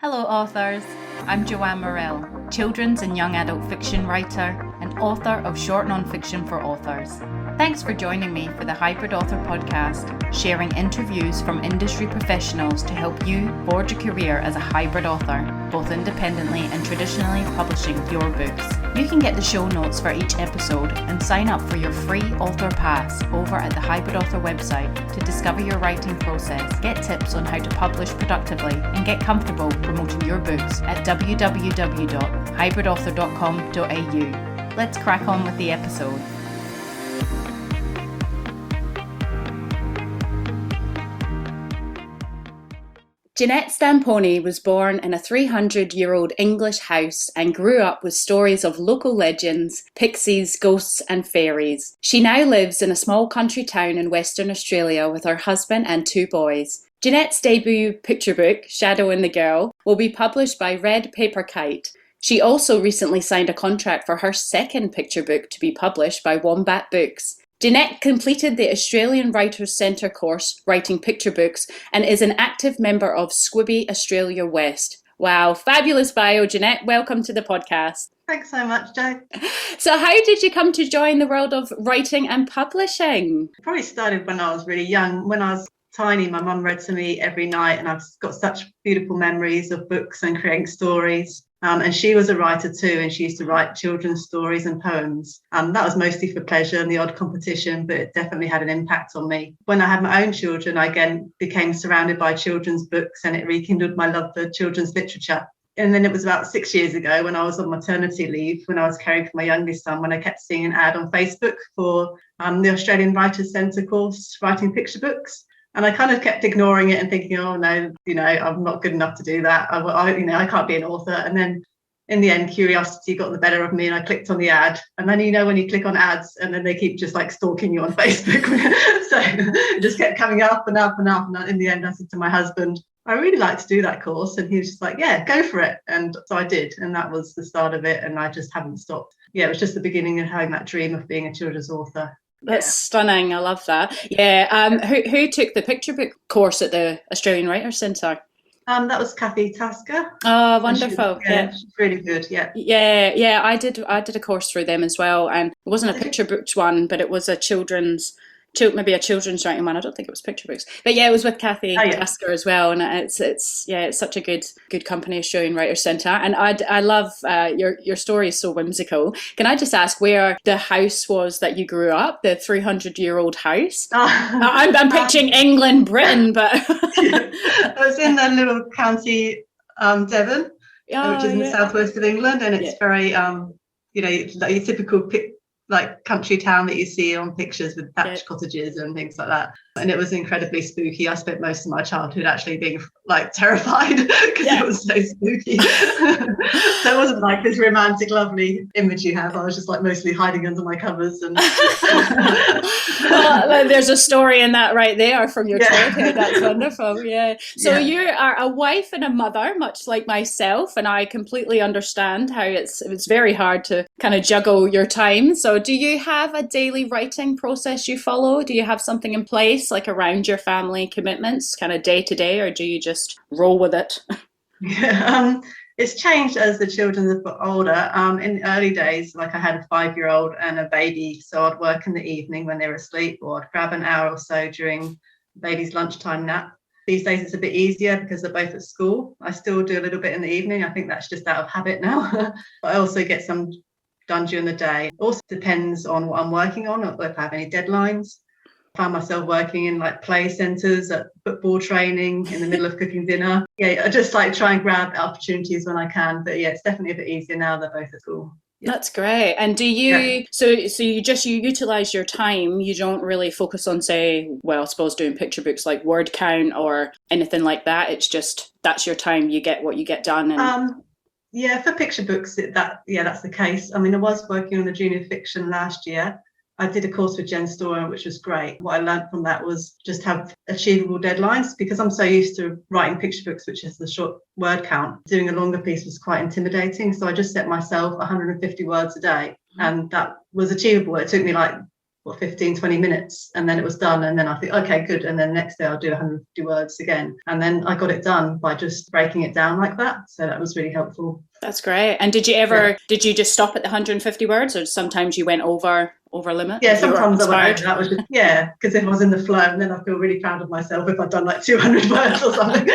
Hello authors, I'm Joanne Morell, children's and young adult fiction writer and author of short non-fiction for authors. Thanks for joining me for the Hybrid Author podcast, sharing interviews from industry professionals to help you forge a career as a hybrid author, both independently and traditionally publishing your books. You can get the show notes for each episode and sign up for your free author pass over at the Hybrid Author website to discover your writing process, get tips on how to publish productively, and get comfortable promoting your books at www.hybridauthor.com.au. Let's crack on with the episode. Jeanette Stampone was born in a 300-year-old English house and grew up with stories of local legends, pixies, ghosts and fairies. She now lives in a small country town in Western Australia with her husband and 2 boys. Jeanette's debut picture book, Shadow and the Girl, will be published by Red Paper Kite. She also recently signed a contract for her second picture book to be published by Wombat Books. Jeanette completed the Australian Writers Centre course writing picture books and is an active member of Squibby Australia West. Wow, fabulous bio, Jeanette. Welcome to the podcast. Thanks so much, Jo. So how did you come to join the world of writing and publishing? It probably started when I was really young. When I was tiny, my mum read to me every night and I've got such beautiful memories of books and creating stories. And she was a writer too, and she used to write children's stories and poems. That was mostly for pleasure and the odd competition, but it definitely had an impact on me. When I had my own children, I again became surrounded by children's books and it rekindled my love for children's literature. And then it was about 6 years ago when I was on maternity leave, when I was caring for my youngest son, when I kept seeing an ad on Facebook for the Australian Writers Centre course, writing picture books. And I kind of kept ignoring it and thinking, oh, no, I'm not good enough to do that. I can't be an author. And then in the end, curiosity got the better of me and I clicked on the ad. And then, when you click on ads and then they keep just like stalking you on Facebook. So it just kept coming up and up and up. And in the end, I said to my husband, I really like to do that course. And he was just like, yeah, go for it. And so I did. And that was the start of it. And I just haven't stopped. Yeah, it was just the beginning of having that dream of being a children's author. That's stunning. I love that. Yeah. Who took the picture book course at the Australian Writers Centre? That was Kathy Tasker. Oh, wonderful. She's really good. Yeah. Yeah. I did a course through them as well, and it wasn't a picture books one, but it was maybe a children's writing one. I don't think it was picture books, but yeah, it was with Kathy Tasker as well, and it's such a good company, Australian Writers Centre, and I love your story is so whimsical. Can I just ask where the house was that you grew up, the 300-year-old house? I'm picturing England, Britain, but I was in a little county, Devon, which is in the southwest of England, and it's very like your typical country town that you see on pictures with thatched cottages and things like that. And it was incredibly spooky. I spent most of my childhood actually being terrified because it was so spooky. So it wasn't like this romantic, lovely image you have. I was just mostly hiding under my covers. And well, there's a story in that right there from your childhood. That's wonderful. Yeah. So you are a wife and a mother, much like myself, and I completely understand how it's very hard to kind of juggle your time. So do you have a daily writing process you follow? Do you have something in place around your family commitments kind of day to day, or do you just roll with it? It's changed as the children have got older. In the early days, I had a 5-year-old and a baby, so I'd work in the evening when they were asleep, or I'd grab an hour or so during the baby's lunchtime nap. These days it's a bit easier because they're both at school. I still do a little bit in the evening. I think that's just out of habit now. But I also get some done during the day. It also depends on what I'm working on, or if I have any deadlines. I found myself working in play centres, at football training, in the middle of cooking dinner. I just try and grab opportunities when I can. But it's definitely a bit easier now they're both at school. That's great. And do you, so you utilise your time, you don't really focus on, say, I suppose doing picture books like word count or anything like that. It's just, that's your time, you get what you get done. And for picture books, that's the case. I mean, I was working on a junior fiction last year. I did a course with Jen Storer, which was great. What I learned from that was just have achievable deadlines, because I'm so used to writing picture books, which is the short word count. Doing a longer piece was quite intimidating. So I just set myself 150 words a day, and that was achievable. It took me 15, 20 minutes, and then it was done. And then I think, okay, good. And then next day I'll do 150 words again. And then I got it done by just breaking it down like that. So that was really helpful. That's great. And did you just stop at the 150 words, or sometimes you went over limit? Yeah, sometimes I went over. That was just, because if I was in the flow, and then I feel really proud of myself if I'd done like 200 words or something.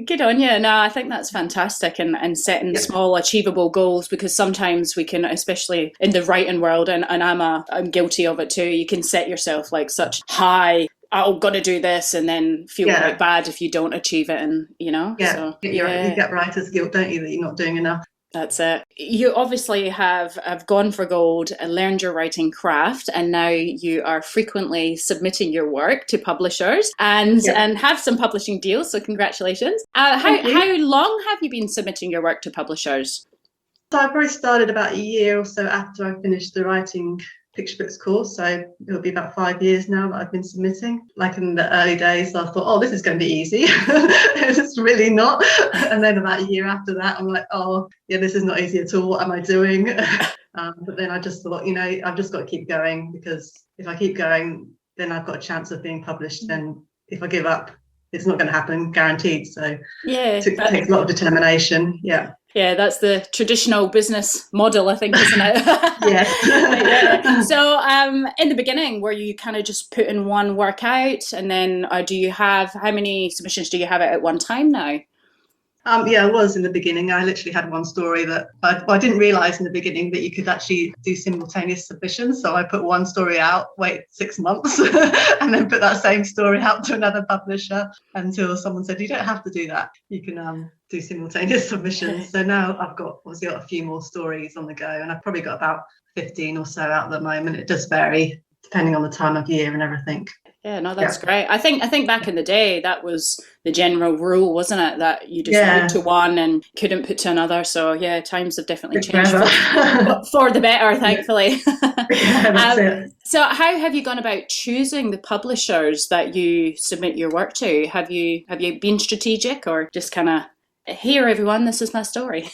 Good on you. No, I think that's fantastic, and setting small achievable goals, because sometimes we can, especially in the writing world, and I'm guilty of it too, you can set yourself like such high, I'm going to do this, and then feel quite bad if you don't achieve it, and you get writer's guilt, don't you, that you're not doing enough. That's it. You obviously have gone for gold and learned your writing craft, and now you are frequently submitting your work to publishers and have some publishing deals. So congratulations. How long have you been submitting your work to publishers? So I probably started about a year or so after I finished the writing picture books course, so it'll be about 5 years now that I've been submitting. Like in the early days I thought, oh, this is going to be easy. It's really not. And then about a year after that I'm like, oh yeah, this is not easy at all, what am I doing? But then I just thought, I've just got to keep going, because if I keep going then I've got a chance of being published. Then if I give up, it's not going to happen, guaranteed. So it takes a lot of determination. Yeah, that's the traditional business model, I think, isn't it? Yes. So in the beginning, were you kind of just putting one work out, and then how many submissions do you have at one time now? I was in the beginning. I literally had one story that I didn't realise in the beginning that you could actually do simultaneous submissions. So I put one story out, wait 6 months, and then put that same story out to another publisher until someone said, you don't have to do that. You can do simultaneous submissions. So now I've got a few more stories on the go, and I've probably got about 15 or so out at the moment. It does vary depending on the time of year and everything. Yeah, no, that's great. I think back in the day that was the general rule, wasn't it? That you just went to one and couldn't put to another. So yeah, times have definitely changed for the better, thankfully. That's it. So how have you gone about choosing the publishers that you submit your work to? Have you been strategic, or just kind of, here everyone, this is my story?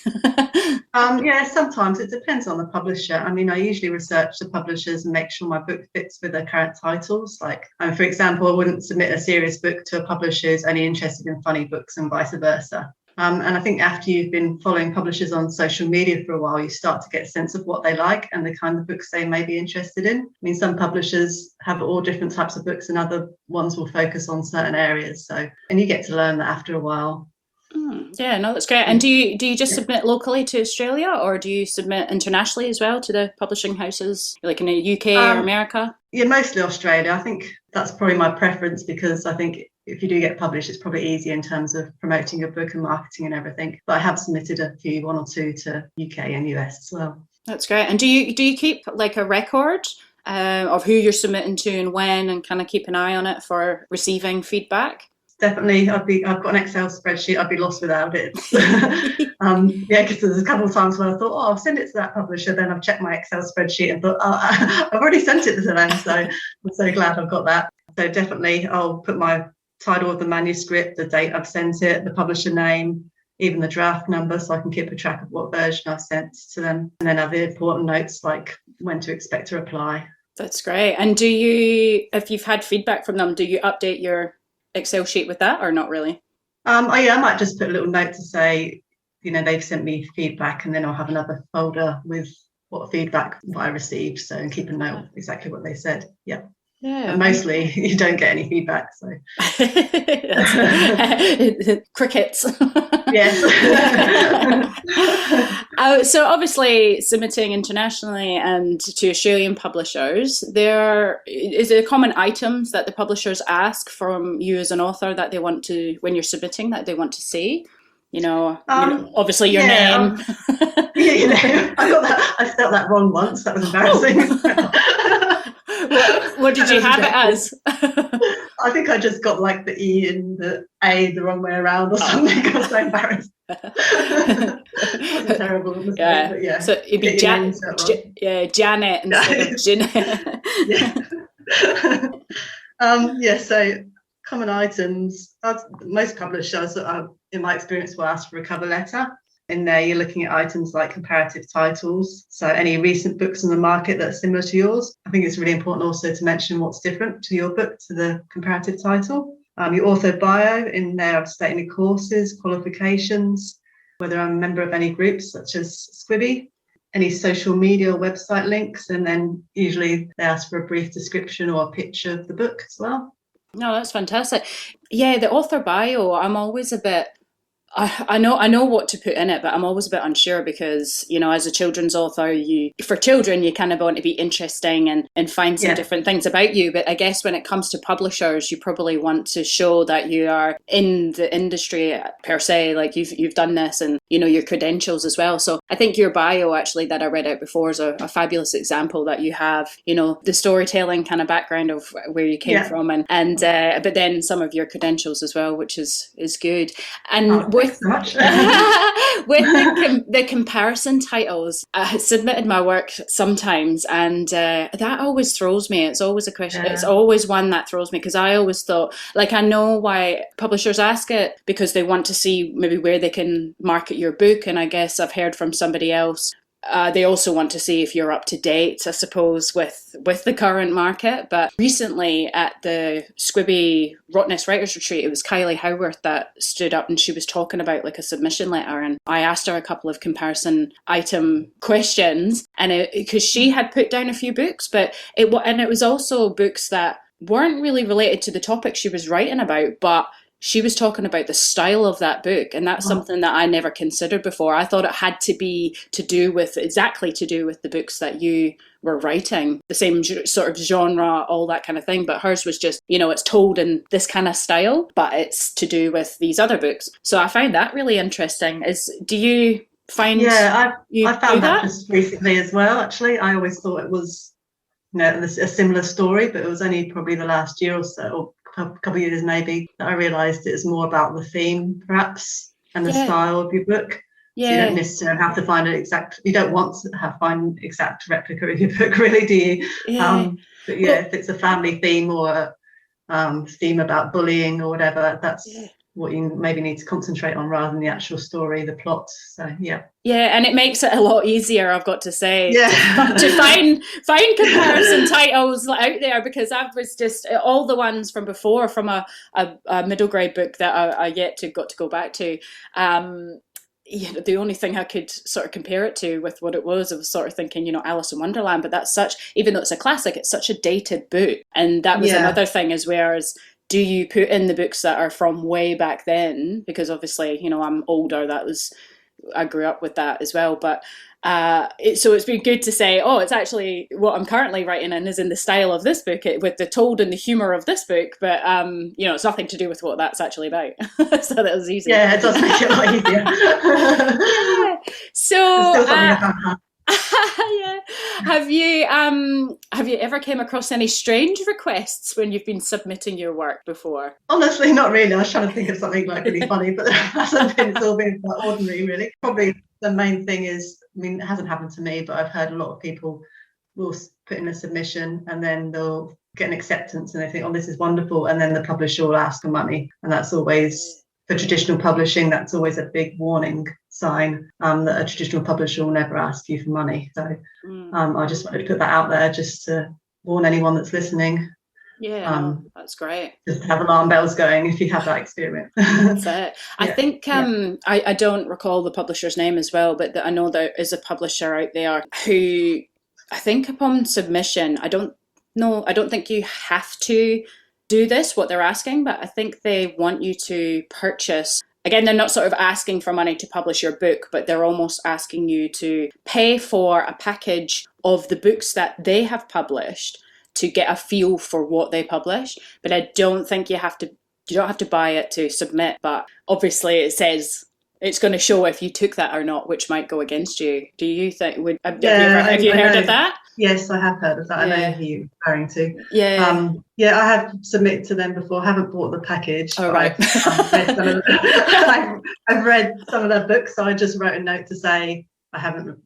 Sometimes it depends on the publisher. I mean, I usually research the publishers and make sure my book fits with their current titles. Like, for example, I wouldn't submit a serious book to a publisher who's only interested in funny books, and vice versa. And I think after you've been following publishers on social media for a while, you start to get a sense of what they like and the kind of books they may be interested in. I mean, some publishers have all different types of books, and other ones will focus on certain areas. And you get to learn that after a while. Yeah, no, that's great. And do you just submit locally to Australia, or do you submit internationally as well to the publishing houses, like in the UK or America? Yeah, mostly Australia. I think that's probably my preference, because I think if you do get published, it's probably easier in terms of promoting your book and marketing and everything. But I have submitted one or two to UK and US as well. That's great. And do you keep like a record of who you're submitting to and when, and kind of keep an eye on it for receiving feedback? Definitely, I've got an Excel spreadsheet. I'd be lost without it. Because there's a couple of times when I thought, I'll send it to that publisher. Then I've checked my Excel spreadsheet and thought, I've already sent it to them. So I'm so glad I've got that. So definitely, I'll put my title of the manuscript, the date I've sent it, the publisher name, even the draft number, so I can keep a track of what version I've sent to them, and then other important notes like when to expect a reply. That's great. And if you've had feedback from them, do you update your Excel sheet with that, or not really? I might just put a little note to say, they've sent me feedback, and then I'll have another folder with what I received, so and keep a note of exactly what they said. Yeah. And mostly you don't get any feedback, so crickets. Yes. So obviously submitting internationally and to Australian publishers, is there common items that the publishers ask from you as an author that they want to, when you're submitting, that they want to see? Obviously your name. I got that. I spelled that wrong once. That was embarrassing. What did you have it as? I think I just got like the E and the A the wrong way around or something. I was so embarrassed. It was terrible. But yeah. So it'd be Janet instead of Jeanette. So common items. Most publishers, in my experience, will ask for a cover letter. In there, you're looking at items like comparative titles. So any recent books on the market that are similar to yours. I think it's really important also to mention what's different to your book to the comparative title. Your author bio in there, I've stated any courses, qualifications, whether I'm a member of any groups such as Squibby, any social media or website links, and then usually they ask for a brief description or a picture of the book as well. No, that's fantastic. Yeah, the author bio, I'm always a bit, I know what to put in it, but I'm always a bit unsure because, you know, as a children's author, for children, you kind of want to be interesting and find some different things about you. But I guess when it comes to publishers, you probably want to show that you are in the industry per se, like you've done this and, you know, your credentials as well. So I think your bio actually that I read out before is a fabulous example that you have, you know, the storytelling kind of background of where you came from and but then some of your credentials as well, which is good. And with the comparison titles, I have submitted my work sometimes, and that always throws me. It's always a question. It's always one that throws me because I always thought, like, I know why publishers ask it because they want to see maybe where they can market your book, and I guess I've heard from somebody else. They also want to see if you're up to date, I suppose, with the current market. But recently at the Squibby Rottnest Writers Retreat, it was Kylie Howarth that stood up and she was talking about like a submission letter. And I asked her a couple of comparison item questions, and because she had put down a few books, but it was also books that weren't really related to the topic she was writing about, but she was talking about the style of that book, and that's something that I never considered before. I thought it had to be to do with the books that you were writing, the same sort of genre, all that kind of thing. But hers was just, you know, it's told in this kind of style, but it's to do with these other books. So I found that really interesting. Do you find? Yeah, I found that just recently as well. Actually, I always thought it was, you know, a similar story, but it was only probably the last year or so, or a couple of years maybe, that I realised it was more about the theme perhaps and the style of your book. So you don't necessarily have to find you don't want to find an exact replica of your book, really, do you? But if it's a family theme or a theme about bullying or whatever, that's what you maybe need to concentrate on rather than the actual story, the plot. So yeah, and it makes it a lot easier, I've got to say, to find comparison titles out there, because that was just all the ones from before, from a middle grade book that I yet to go back to. The only thing I could sort of compare it to with what it was, I was sort of thinking, you know, Alice in Wonderland, but that's even though it's a classic, it's such a dated book. And that was another thing, as whereas, do you put in the books that are from way back then? Because obviously, you know, I'm older. I grew up with that as well. But so it's been good to say, it's actually what I'm currently writing in is in the style of this book, with the told and the humour of this book. But, you know, it's nothing to do with what that's actually about. So that was easy. Yeah, it does make it a lot easier. So, Have you ever came across any strange requests when you've been submitting your work before? Honestly, not really. I was trying to think of something like really funny, but it's all been quite ordinary, really. Probably the main thing is, I mean, it hasn't happened to me, but I've heard a lot of people will put in a submission and then they'll get an acceptance and they think, this is wonderful, and then the publisher will ask for money, and that's always, for traditional publishing, that's always a big warning sign, that a traditional publisher will never ask you for money. So I just wanted to put that out there just to warn anyone that's listening. That's great. Just have alarm bells going if you have that experience. That's it. I think I don't recall the publisher's name as well, but I know there is a publisher out there who, I think upon submission, I don't think you have to do this, what they're asking, but I think they want you to purchase. Again, they're not sort of asking for money to publish your book, but they're almost asking you to pay for a package of the books that they have published to get a feel for what they publish. But I don't think you don't have to buy it to submit. But obviously it says it's going to show if you took that or not, which might go against you. Do you think, have you heard of that? Yes, I have heard of that. I know who you're referring to. I have submitted to them before. I haven't bought the package. Oh, right. I've read some of their books, so I just wrote a note to say I haven't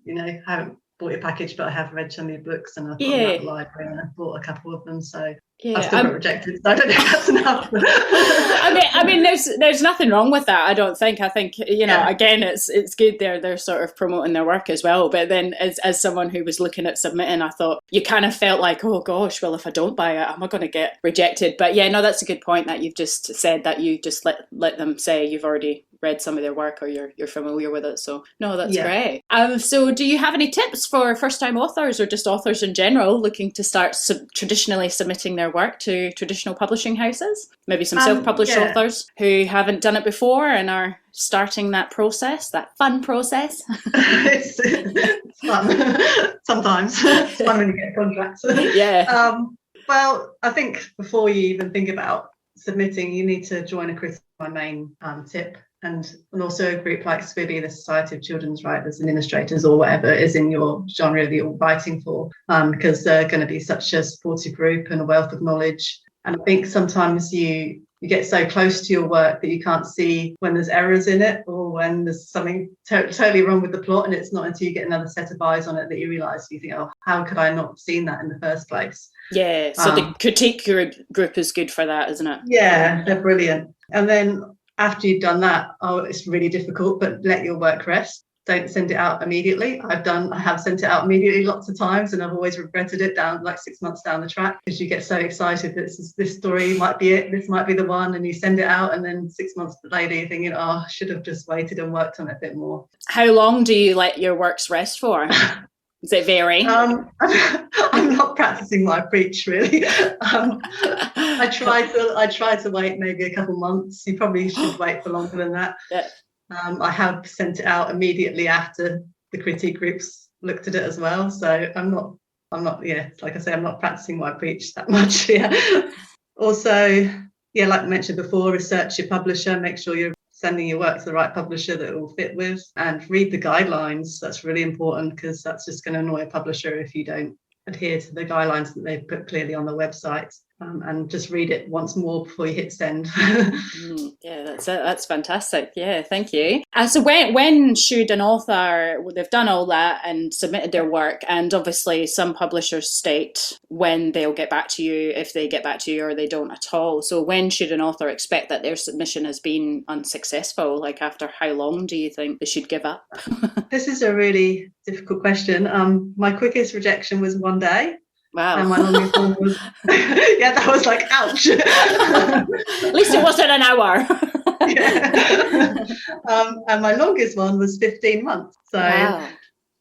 bought your package, but I have read some of your books, and I thought about the library and I bought a couple of them. So I've Yeah, still got rejected, so I don't know if that's enough. I mean, there's nothing wrong with that. I don't think. I think Yeah. again, it's good they're sort of promoting their work as well. But then, as someone who was looking at submitting, I thought you kind of felt like, oh gosh, well, if I don't buy it, am I going to get rejected? But yeah, no, that's a good point that you've just said, that you just let them say you've already read some of their work, or you're familiar with it. So no, that's great. So do you have any tips for first time authors, or just authors in general looking to start traditionally submitting their work to traditional publishing houses? Maybe some self-published authors who haven't done it before and are starting that process, that fun process. It's fun. Sometimes it's fun when you get contracts. Yeah. Well, I think before you even think about submitting, you need to join a critic. My main tip. And also a group like SWIBI, the Society of Children's Writers and Illustrators, or whatever is in your genre that you're writing for, because they're going to be such a supportive group and a wealth of knowledge. And I think sometimes you get so close to your work that you can't see when there's errors in it, or when there's something totally wrong with the plot, and it's not until you get another set of eyes on it that you realise, you think, oh, how could I not have seen that in the first place? Yeah, so the critique group is good for that, isn't it? Yeah, they're brilliant. And then after you've done that, it's really difficult, but let your work rest. Don't send it out immediately. I have sent it out immediately lots of times, and I've always regretted it down like 6 months down the track, because you get so excited that this story might be it, this might be the one, and you send it out, and then 6 months later you're thinking, oh, I should have just waited and worked on it a bit more. How long do you let your works rest for? Does it vary? I'm not practicing what I preach, really. I try to wait maybe a couple months. You probably should wait for longer than that. Yeah. I have sent it out immediately after the critique groups looked at it as well. So I'm not. Yeah, like I say, I'm not practicing what I preach that much. Yeah. Also, yeah, like I mentioned before, research your publisher. Make sure you're sending your work to the right publisher that it will fit with, and read the guidelines. That's really important, because that's just going to annoy a publisher if you don't adhere to the guidelines that they've put clearly on the website. And just read it once more before you hit send. Yeah, that's fantastic. Yeah, thank you. So when should an author, they've done all that and submitted their work, and obviously some publishers state when they'll get back to you, if they get back to you, or they don't at all. So when should an author expect that their submission has been unsuccessful? Like, after how long do you think they should give up? This is a really difficult question. My quickest rejection was 1 day. Wow. And my longest one was, yeah, that was like, ouch. At least it wasn't an hour. Yeah. And my longest one was 15 months. So, wow.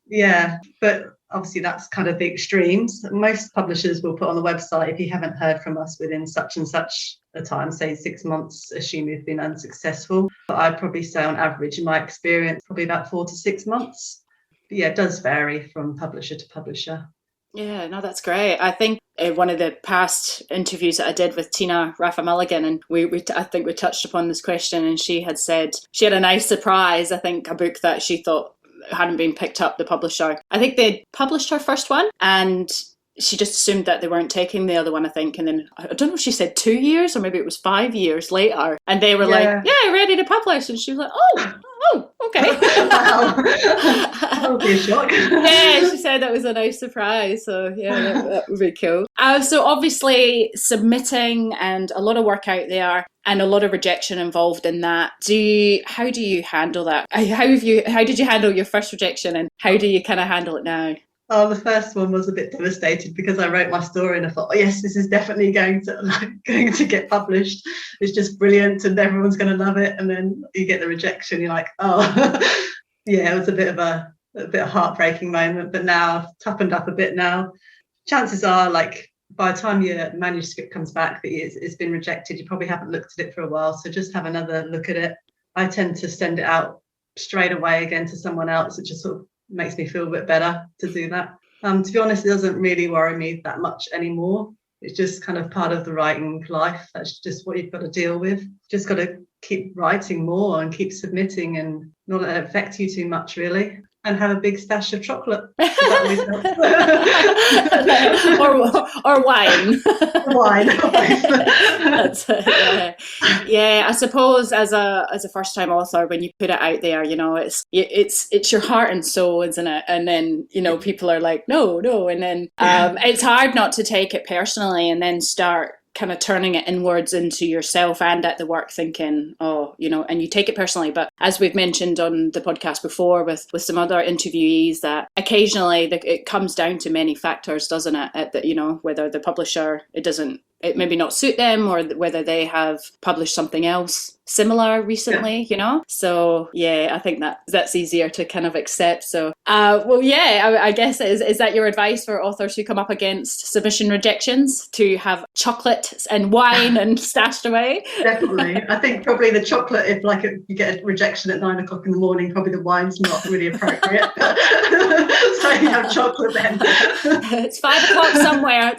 Yeah, but obviously that's kind of the extremes. Most publishers will put on the website, if you haven't heard from us within such and such a time, say 6 months, assume you've been unsuccessful. But I'd probably say on average, in my experience, probably about 4 to 6 months. But yeah, it does vary from publisher to publisher. Yeah, no, that's great. I think one of the past interviews that I did with Tina Raffa Mulligan, and I think we touched upon this question, and she had said she had a nice surprise. I think a book that she thought hadn't been picked up, the publisher, I think they'd published her first one, and she just assumed that they weren't taking the other one, I think. And then I don't know if she said 2 years or maybe it was 5 years later, and they were like, yeah, ready to publish. And she was like, oh, okay. Wow. That would be a shock. Yeah, she said that was a nice surprise. So yeah, that would be cool. So obviously submitting, and a lot of work out there, and a lot of rejection involved in that. How do you handle that? How did you handle your first rejection, and how do you kind of handle it now? Oh, the first one was a bit devastated, because I wrote my story and I thought, oh yes, this is definitely going to get published. It's just brilliant and everyone's going to love it. And then you get the rejection. You're like, oh, yeah, it was a bit of a heartbreaking moment. But now I've toughened up a bit now. Chances are, like, by the time your manuscript comes back that it's been rejected, you probably haven't looked at it for a while. So just have another look at it. I tend to send it out straight away again to someone else. It just sort of makes me feel a bit better to do that. To be honest, it doesn't really worry me that much anymore. It's just kind of part of the writing life. That's just what you've got to deal with. Just got to keep writing more and keep submitting, and not let it affect you too much, really. and have a big stash of chocolate. That always helps. or wine. Wine. That's it, yeah. I suppose as a first-time author, when you put it out there, it's your heart and soul, isn't it? And then people are like, no, and then it's hard not to take it personally, and then start kind of turning it inwards into yourself and at the work, thinking, and you take it personally. But as we've mentioned on the podcast before with some other interviewees, that occasionally it comes down to many factors, doesn't it? Whether the publisher, it maybe not suit them, or whether they have published something else similar recently, So I think that's easier to kind of accept. So I guess is that your advice for authors who come up against submission rejections, to have chocolate and wine and stashed away? Definitely. I think probably the chocolate, if you get a rejection at 9 o'clock in the morning, probably the wine's not really appropriate. So you have chocolate then. It's 5 o'clock somewhere.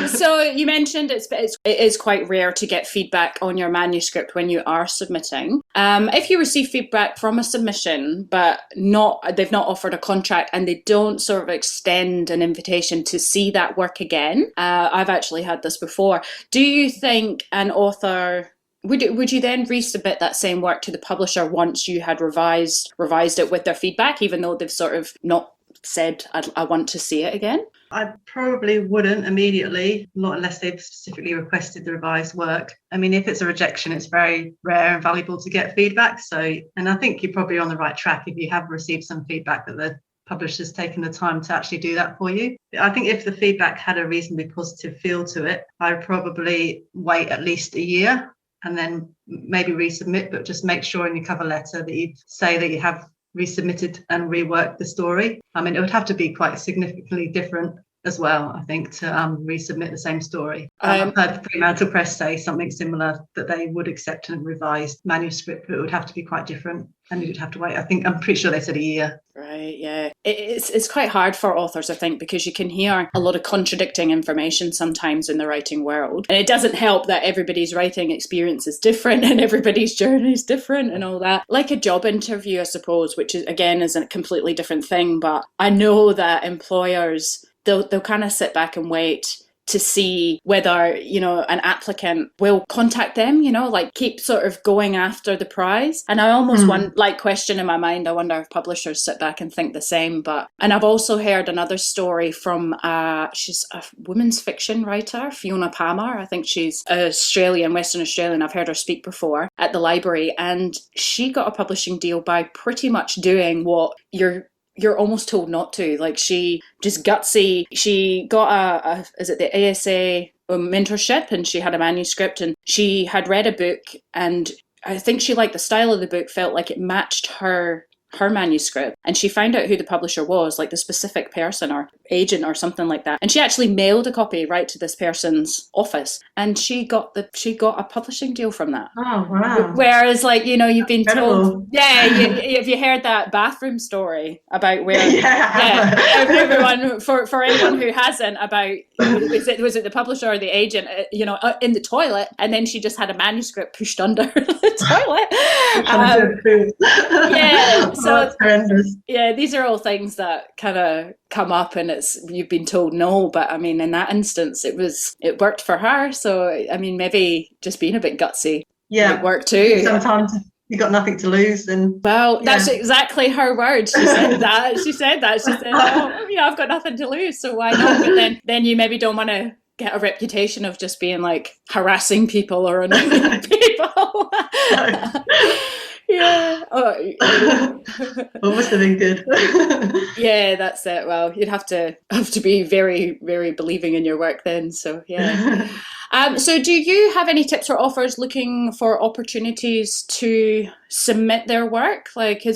So you mentioned it is quite rare to get feedback on your manuscript when you are submitting. If you receive feedback from a submission, but they've not offered a contract, and they don't sort of extend an invitation to see that work again, I've actually had this before. Do you think an author would you then resubmit that same work to the publisher once you had revised it with their feedback, even though they've sort of not said, I want to see it again? I probably wouldn't immediately, not unless they've specifically requested the revised work. I mean, if it's a rejection, it's very rare and valuable to get feedback. And I think you're probably on the right track if you have received some feedback that the publisher's taken the time to actually do that for you. I think if the feedback had a reasonably positive feel to it, I'd probably wait at least a year and then maybe resubmit, but just make sure in your cover letter that you say that you have resubmitted and reworked the story. I mean, it would have to be quite significantly different as well, I think, to resubmit the same story. I've heard Fremantle Press say something similar, that they would accept a revised manuscript, but it would have to be quite different, and you'd have to wait. I'm pretty sure they said a year. Right, yeah. It's quite hard for authors, I think, because you can hear a lot of contradicting information sometimes in the writing world. And it doesn't help that everybody's writing experience is different and everybody's journey is different and all that. Like a job interview, I suppose, which is a completely different thing. But I know that employers, they'll kind of sit back and wait to see whether, an applicant will contact them, keep sort of going after the prize. And I almost question in my mind, I wonder if publishers sit back and think the same. And I've also heard another story from, she's a women's fiction writer, Fiona Palmer. I think she's Western Australian. I've heard her speak before at the library. And she got a publishing deal by pretty much doing what you're almost told not to. Like, she just gutsy. She got the ASA mentorship, and she had a manuscript, and she had read a book, and I think she liked the style of the book, felt like it matched her manuscript, and she found out who the publisher was, like the specific person or agent or something like that, and she actually mailed a copy right to this person's office, and she got a publishing deal from that. Oh wow. Whereas, you've been Incredible. told, have you heard that bathroom story about where everyone, for anyone who hasn't, about was it the publisher or the agent, in the toilet, and then she just had a manuscript pushed under the toilet. So that's horrendous. Yeah, these are all things that kind of come up, and you've been told no, but I mean, in that instance, it worked for her. So I mean, maybe just being a bit gutsy might work too. Sometimes you got nothing to lose, and that's exactly her words. She said that. She said, I've got nothing to lose, so why not? But then you maybe don't want to get a reputation of just being like harassing people or annoying people. Yeah. Well, must have been good. Yeah, that's it. Well, you'd have to be very, very believing in your work then. So yeah. So do you have any tips for authors looking for opportunities to submit their work? Like, do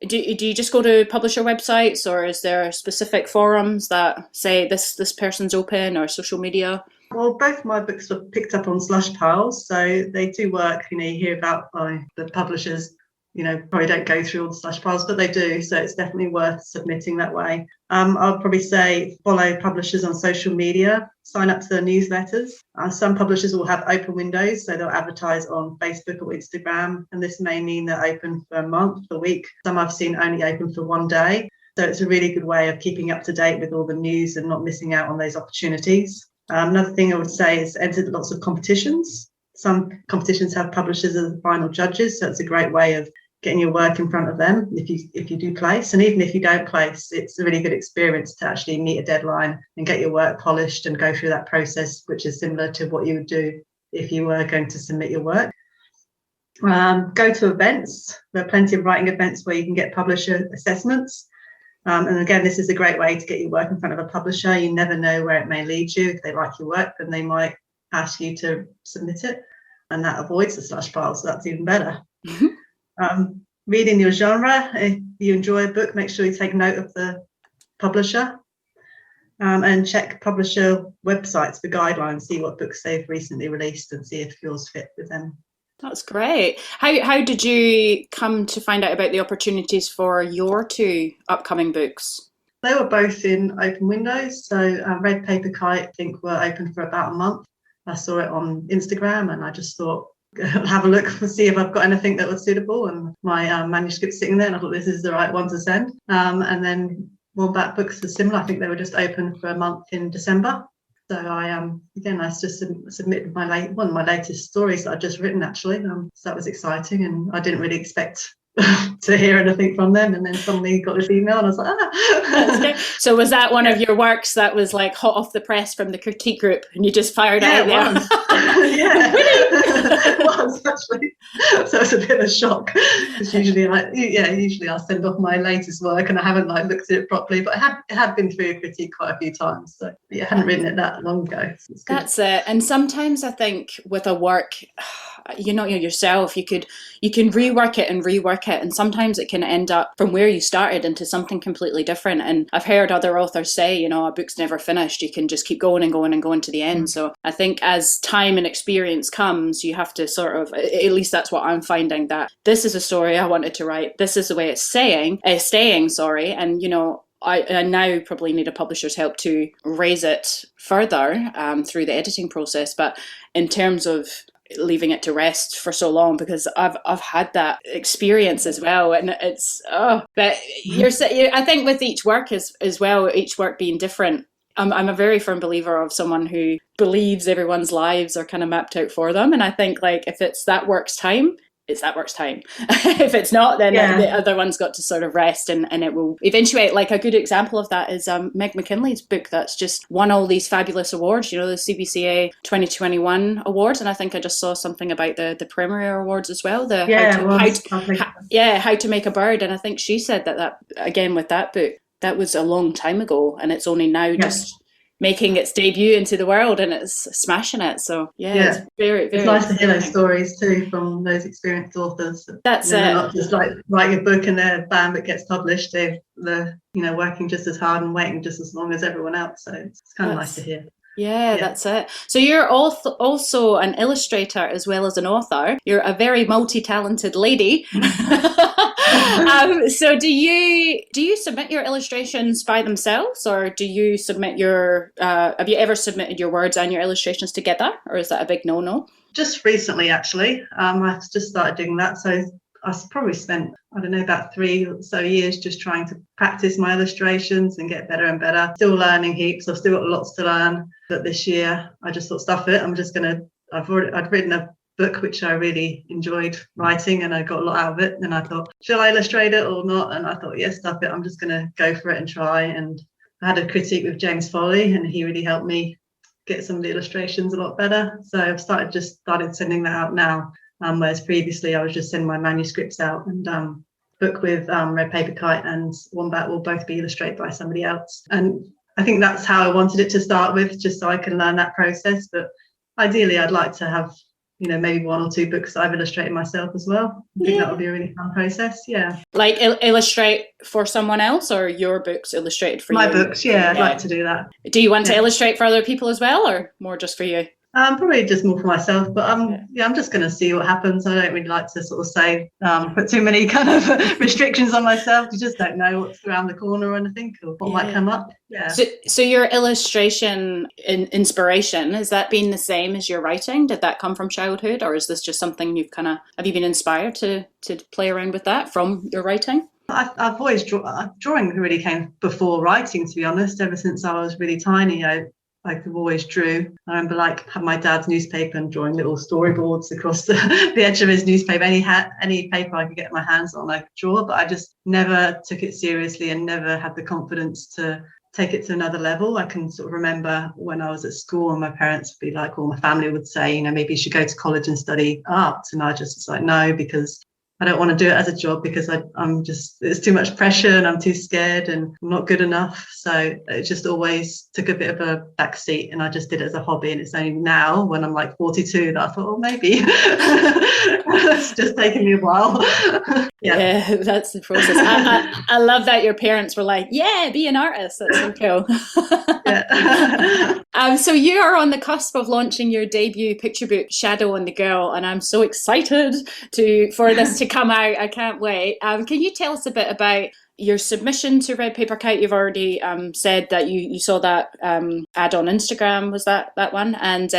you just go to publisher websites, or is there specific forums that say this person's open, or social media? Well, both my books were picked up on slush piles, so they do work. You hear about the publishers probably don't go through all the slush piles, but they do. So it's definitely worth submitting that way. I'll probably say follow publishers on social media, sign up to their newsletters. Some publishers will have open windows, so they'll advertise on Facebook or Instagram, and this may mean they're open for a month, a week. Some I've seen only open for one day. So it's a really good way of keeping up to date with all the news and not missing out on those opportunities. Another thing I would say is enter lots of competitions. Some competitions have publishers as the final judges, so it's a great way of getting your work in front of them if you do place. And even if you don't place, it's a really good experience to actually meet a deadline and get your work polished and go through that process, which is similar to what you would do if you were going to submit your work. Go to events. There are plenty of writing events where you can get publisher assessments. And again, this is a great way to get your work in front of a publisher. You never know where it may lead you. If they like your work, then they might ask you to submit it, and that avoids the slush pile, so that's even better. Reading your genre. If you enjoy a book, make sure you take note of the publisher, and check publisher websites for guidelines, see what books they've recently released and see if yours fit with them. That's great. How did you come to find out about the opportunities for your two upcoming books? They were both in open windows. So Red Paper Kite, I think, were open for about a month. I saw it on Instagram and I just thought, have a look and see if I've got anything that was suitable. And my manuscript's sitting there and I thought this is the right one to send. And then Wombat Books was similar. I think they were just open for a month in December. So I just submitted one of my latest stories that I've just written, actually. So that was exciting, and I didn't really expect to hear anything from them, and then suddenly got this email and I was like, That's good. So was that one of your works that was like hot off the press from the critique group and you just fired it out there? Yeah, it was actually. So it's a bit of a shock, because usually I send off my latest work and I haven't looked at it properly, but it had been through a critique quite a few times, so I hadn't written it that long ago. So that's it. And sometimes I think with a work, yourself, you can rework it, and sometimes it can end up from where you started into something completely different. And I've heard other authors say, a book's never finished, you can just keep going and going and going to the end. So I think as time and experience comes, you have to sort of, at least that's what I'm finding, that this is a story I wanted to write, this is the way it's staying, and I now probably need a publisher's help to raise it further through the editing process. But in terms of leaving it to rest for so long, because I've had that experience as well, and it's but I think with each work as well, each work being different. I'm a very firm believer of someone who believes everyone's lives are kind of mapped out for them, and I think if it's that work's time, it's that work's time. If it's not, then the other one's got to sort of rest, and it will eventuate. A good example of that is Meg McKinley's book that's just won all these fabulous awards, the CBCA 2021 awards, and I think I just saw something about the Premier Awards as well. How to Make a Bird, and I think she said that again with that book, that was a long time ago, and it's only now just making its debut into the world, and it's smashing it. So it's very, very. It's nice to hear those stories too from those experienced authors. That's they're not just writing a book and then bam, it gets published. They're working just as hard and waiting just as long as everyone else. So it's kind of nice to hear. Yeah, that's it. So you're also an illustrator as well as an author. You're a very multi-talented lady. So do you submit your illustrations by themselves, or do you submit have you ever submitted your words and your illustrations together, or is that a big no-no? Just recently, actually. I've just started doing that. So I probably spent, about 3 or so years just trying to practice my illustrations and get better and better. Still learning heaps. I've still got lots to learn. But this year, I just thought, stuff it. I'd written a book which I really enjoyed writing and I got a lot out of it. And I thought, shall I illustrate it or not? And I thought, yes, stuff it. I'm just going to go for it and try. And I had a critique with James Foley, and he really helped me get some of the illustrations a lot better. So I've started sending that out now. Whereas previously I was just sending my manuscripts out, and book with Red Paper Kite and Wombat will both be illustrated by somebody else. And I think that's how I wanted it to start with, just so I can learn that process. But ideally I'd like to have, maybe 1 or 2 books I've illustrated myself as well. I think that would be a really fun process. Yeah. Illustrate for someone else, or your books illustrated for my you? books, I'd like to do that. Do you want to illustrate for other people as well, or more just for you? Probably just more for myself, but I'm just going to see what happens. I don't really like to sort of say, put too many kind of restrictions on myself. You just don't know what's around the corner or anything, or what might come up. Yeah. So your illustration inspiration, has that been the same as your writing? Did that come from childhood, or is this just something have you been inspired to play around with that from your writing? I've always drawing really came before writing, to be honest. Ever since I was really tiny, I've always drew. I remember had my dad's newspaper and drawing little storyboards across the edge of his newspaper. Any paper I could get my hands on, I could draw, but I just never took it seriously and never had the confidence to take it to another level. I can sort of remember when I was at school and my parents would be like, or my family would say, maybe you should go to college and study art. And I just was like, no, because I don't want to do it as a job, because it's too much pressure and I'm too scared and I'm not good enough. So it just always took a bit of a backseat, and I just did it as a hobby. And it's only now when I'm like 42 that I thought, maybe it's just taken me a while. Yeah, that's the process. I love that your parents were like, yeah, be an artist. That's so cool. So you are on the cusp of launching your debut picture book, Shadow and the Girl, and I'm so excited for this to come out. I can't wait. Can you tell us a bit about your submission to Red Paper Kite? You've already said that you saw that ad on Instagram, was that one? And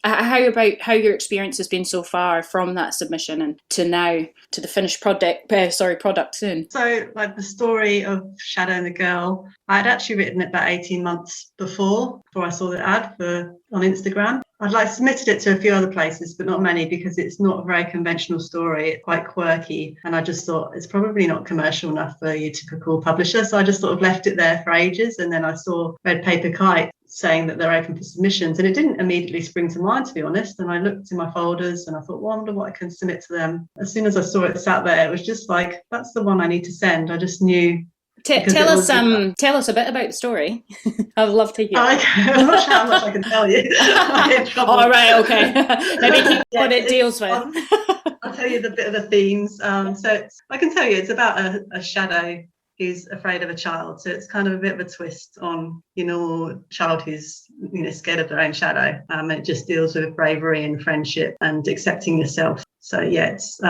how your experience has been so far from that submission and to now to the finished product soon? So the story of Shadow and the Girl, I had actually written it about 18 months before I saw the ad on Instagram. I'd submitted it to a few other places, but not many, because it's not a very conventional story. It's quite quirky. And I just thought it's probably not commercial enough for your typical publisher. So I just sort of left it there for ages. And then I saw Red Paper Kite saying that they're open for submissions. And it didn't immediately spring to mind, to be honest. And I looked in my folders and I thought, well, I wonder what I can submit to them. As soon as I saw it sat there, it was just like, that's the one I need to send. I just knew. Tell us a bit about the story. I'd love to hear. I'm not sure how much I can tell you. All right, okay. Maybe keep what it deals with. I'll tell you the bit of the themes. So I can tell you it's about a shadow who's afraid of a child. So it's kind of a bit of a twist on child who's scared of their own shadow. It just deals with bravery and friendship and accepting yourself. So it's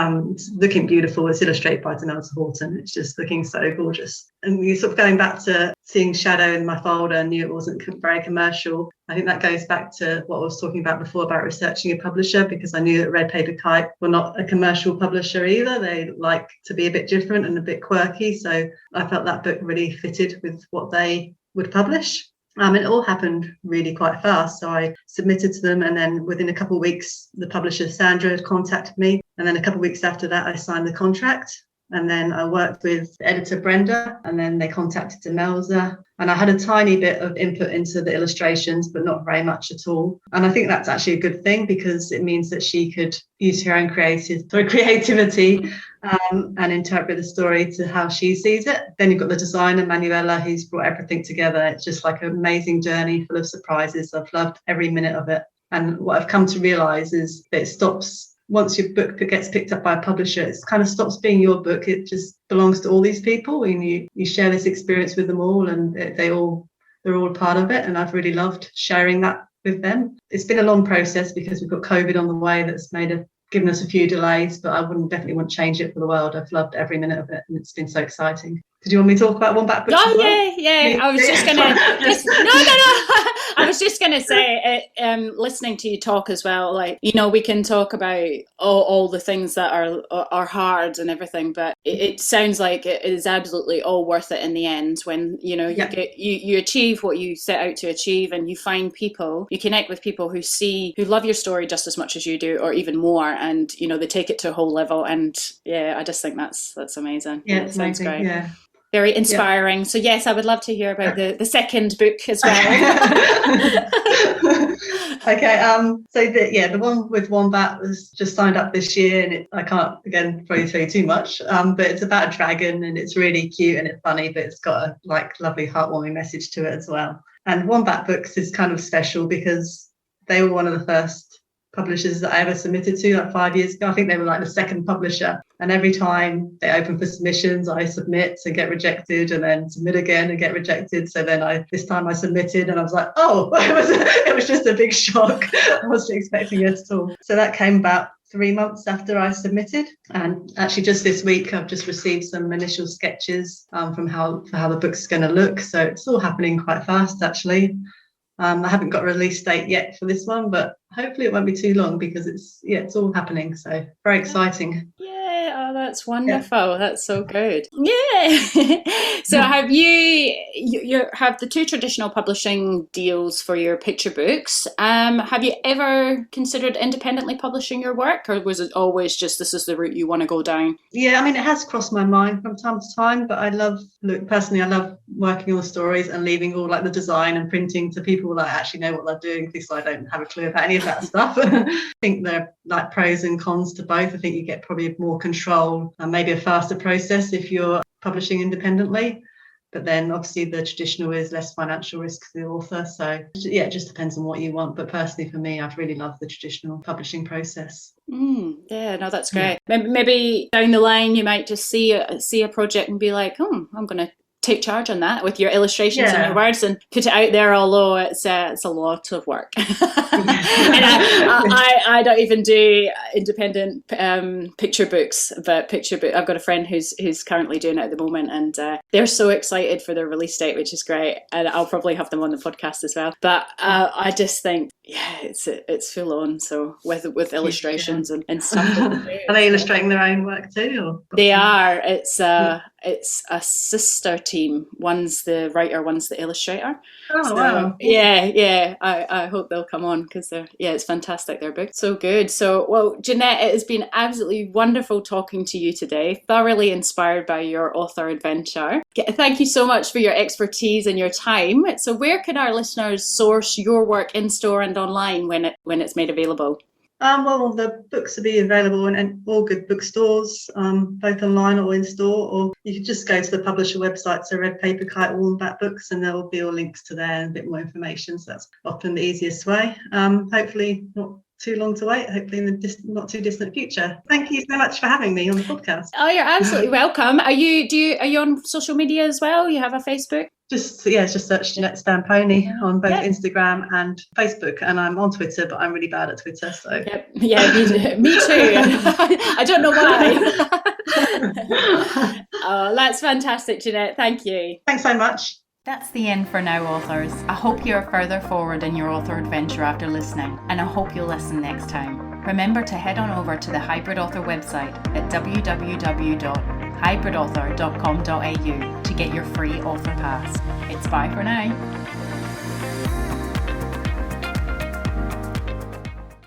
looking beautiful. It's illustrated by Denelsa Horton. It's just looking so gorgeous. And you sort of going back to seeing Shadow in my folder and knew it wasn't very commercial. I think that goes back to what I was talking about before about researching a publisher, because I knew that Red Paper Kite were not a commercial publisher either. They like to be a bit different and a bit quirky. So I felt that book really fitted with what they would publish. It all happened really quite fast. So I submitted to them, and then within a couple of weeks, the publisher Sandra had contacted me. And then a couple of weeks after that, I signed the contract. And then I worked with editor Brenda, and then they contacted Demelza. And I had a tiny bit of input into the illustrations, but not very much at all. And I think that's actually a good thing, because it means that she could use her own creativity and interpret the story to how she sees it. Then you've got the designer, Manuela, who's brought everything together. It's just like an amazing journey full of surprises. I've loved every minute of it. And what I've come to realise is that it stops. Once your book gets picked up by a publisher, it kind of stops being your book. It just belongs to all these people, and you share this experience with them all, and they're all a part of it. And I've really loved sharing that with them. It's been a long process because we've got COVID on the way that's given us a few delays, but I definitely wouldn't change it for the world. I've loved every minute of it, and it's been so exciting. Did you want me to talk about Wombat Books? Oh, yeah. I was just going to... No. I was just going to say, listening to you talk as well, we can talk about all the things that are hard and everything, but it sounds like it is absolutely all worth it in the end when, you achieve what you set out to achieve, and you find people, you connect with people who love your story just as much as you do, or even more, and, they take it to a whole level. And I just think that's amazing. Yeah, it sounds amazing. great. Yeah. Very inspiring. Yeah. So yes, I would love to hear about the second book as well. Okay. So the one with Wombat was just signed up this year, and I can't again probably tell you too much. But it's about a dragon, and it's really cute and it's funny, but it's got a lovely heartwarming message to it as well. And Wombat Books is kind of special because they were one of the first publishers that I ever submitted to, like 5 years ago. I think they were like the second publisher. And every time they open for submissions, I submit and get rejected, and then submit again and get rejected. So then this time I submitted, and I was like, oh, it was just a big shock. I wasn't expecting it at all. So that came about 3 months after I submitted, and actually just this week I've just received some initial sketches from how the book's going to look. So it's all happening quite fast, actually. I haven't got a release date yet for this one, but hopefully it won't be too long, because it's all happening. So very exciting. Yeah, oh, that's wonderful. Yeah. That's so good. Yeah. So have you have the 2 traditional publishing deals for your picture books. Have you ever considered independently publishing your work, or was it always just this is the route you want to go down? Yeah, I mean, it has crossed my mind from time to time, but I love working on the stories and leaving all like the design and printing to people that actually know what they're doing, because I don't have a clue about any of that stuff. I think there are like pros and cons to both. I think you get probably more control and maybe a faster process if you're publishing independently. But then obviously the traditional is less financial risk for the author. So yeah, it just depends on what you want. But personally for me, I've really loved the traditional publishing process. Yeah, no, that's great. Yeah. Maybe down the line you might just see a project and be like, I'm going to take charge on that with your illustrations and your words and put it out there, although it's a lot of work. And I don't even do independent picture books, but I've got a friend who's currently doing it at the moment, and they're so excited for their release date, which is great, and I'll probably have them on the podcast as well. But I just think, yeah, it's full on. So with illustrations and stuff. Are they illustrating their own work too? Or? They are. It's a sister team. One's the writer, one's the illustrator. Oh, wow. Yeah. I hope they'll come on, because it's fantastic. Their book, so good. So, well, Jeanette, it has been absolutely wonderful talking to you today. Thoroughly inspired by your author adventure. Thank you so much for your expertise and your time. So, where can our listeners source your work in store and online when it's made available? Well, the books will be available in all good bookstores, both online or in store, or you can just go to the publisher website, so Red Paper Kite Warnback Books, and there will be all links to there and a bit more information. So that's often the easiest way. Hopefully not too long to wait, hopefully in the not too distant future. Thank you so much for having me on the podcast. Oh, you're absolutely welcome. Are you on social media as well? You have a Facebook? Just search Jeanette Stampone on both Instagram and Facebook, and I'm on Twitter, but I'm really bad at Twitter. So yeah, me too. I don't know why. Oh, that's fantastic, Jeanette. Thank you. Thanks so much. That's the end for now, authors. I hope you're further forward in your author adventure after listening, and I hope you'll listen next time. Remember to head on over to the Hybrid Author website at www.hybridauthor.com.au to get your free author pass. It's bye for now.